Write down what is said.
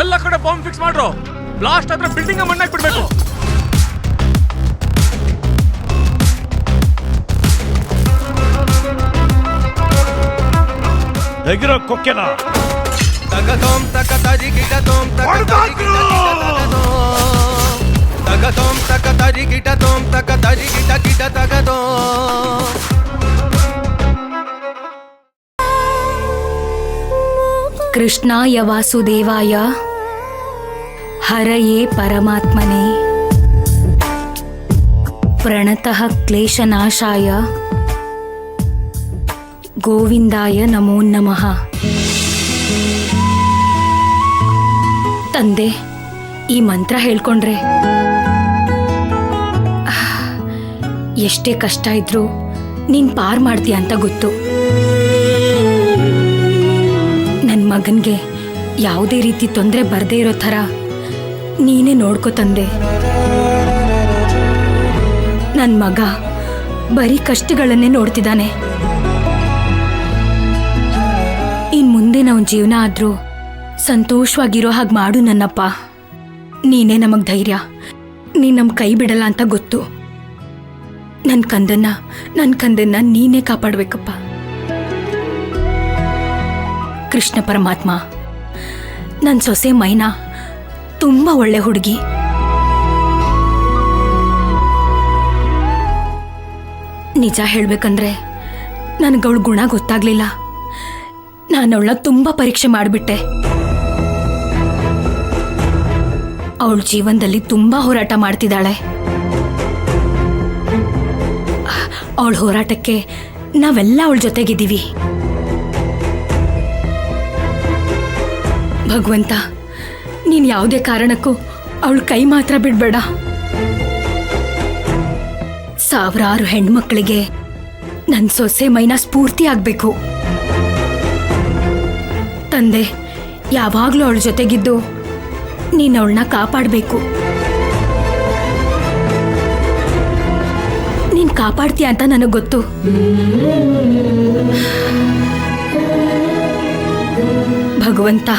ಎಲ್ಲ ಕಡೆ bomb fix ಮಾಡ್ರು. ಬ್ಲಾಸ್ಟ್ ಆದ್ರೆ ಬಿಲ್ಡಿಂಗ್ ಮಣ್ಣಾಕ್ ಬಿಡ್ಬೇಕು. ತೆಗಿರೋ ಕೊಕ್ಕೆನ ತಗತೋಂ ತಕತರಿ ಗಿಟತೋಂ ತಕತರಿ ತಗತೋಂ ತಕತರಿ ಗಿಟತೋಂ ತಕತರಿ ಗಿಟ ಗಿಟ ತಗತೋ. ಕೃಷ್ಣಾಯ ವಾಸುದೇವಾಯ ಹರಯೇ ಪರಮಾತ್ಮನೇ ಪ್ರಣತಃ ಕ್ಲೇಶನಾಶಾಯ ಗೋವಿಂದಾಯ ನಮೋ ನಮಃ. ತಂದೆ, ಈ ಮಂತ್ರ ಹೇಳ್ಕೊಂಡ್ರೆ ಎಷ್ಟೇ ಕಷ್ಟ ಇದ್ರೂ ನೀನ್ ಪಾರ್ ಮಾಡ್ತೀಯ ಅಂತ ಗೊತ್ತು. ನನ್ನ ಮಗನ್ಗೆ ಯಾವುದೇ ರೀತಿ ತೊಂದರೆ ಬರದೇ ಇರೋ ಥರ ನೀನೇ ನೋಡ್ಕೋ ತಂದೆ. ನನ್ನ ಮಗ ಬರೀ ಕಷ್ಟಗಳನ್ನೇ ನೋಡ್ತಿದ್ದಾನೆ. ಇನ್ ಮುಂದೆ ನಾವು ಜೀವನ ಆದ್ರೂ ಸಂತೋಷವಾಗಿರೋ ಹಾಗೆ ಮಾಡು ನನ್ನಪ್ಪ. ನೀನೇ ನಮಗ್ ಧೈರ್ಯ. ನೀನ್ ನಮ್ ಕೈ ಬಿಡಲ್ಲ ಅಂತ ಗೊತ್ತು. ನನ್ನ ಕಂದನ್ನ ನೀನೇ ಕಾಪಾಡ್ಬೇಕಪ್ಪ. ಕೃಷ್ಣ ಪರಮಾತ್ಮ, ನನ್ನ ಸೊಸೆ ಮೈನಾ ತುಂಬಾ ಒಳ್ಳೆ ಹುಡುಗಿ. ನಿಜ ಹೇಳ್ಬೇಕಂದ್ರೆ ನನಗವಳ ಗುಣ ಗೊತ್ತಾಗ್ಲಿಲ್ಲ. ನಾನು ಅವಳ ತುಂಬಾ ಪರೀಕ್ಷೆ ಮಾಡಿಬಿಟ್ಟೆ. ಅವಳ ಜೀವನದಲ್ಲಿ ತುಂಬಾ ಹೋರಾಟ ಮಾಡ್ತಿದ್ದಾಳೆ. ಅವಳ ಹೋರಾಟಕ್ಕೆ ನಾವೆಲ್ಲ ಅವಳ ಜೊತೆಗಿದ್ದೀವಿ. ಭಗವಂತ, ನೀನ್ ಯಾವುದೇ ಕಾರಣಕ್ಕೂ ಅವಳ ಕೈ ಮಾತ್ರ ಬಿಡ್ಬೇಡ. ಸಾವಿರಾರು ಹೆಣ್ಮಕ್ಳಿಗೆ ನನ್ನ ಸೊಸೆ ಮೈನಾ ಸ್ಫೂರ್ತಿ ಆಗ್ಬೇಕು. ತಂದೆ, ಯಾವಾಗ್ಲೂ ಅವಳ ಜೊತೆಗಿದ್ದು ನೀನ್ ಅವಳನ್ನ ಕಾಪಾಡಬೇಕು. ನೀನ್ ಕಾಪಾಡ್ತೀಯ ಅಂತ ನನಗೆ ಗೊತ್ತು. ಭಗವಂತ.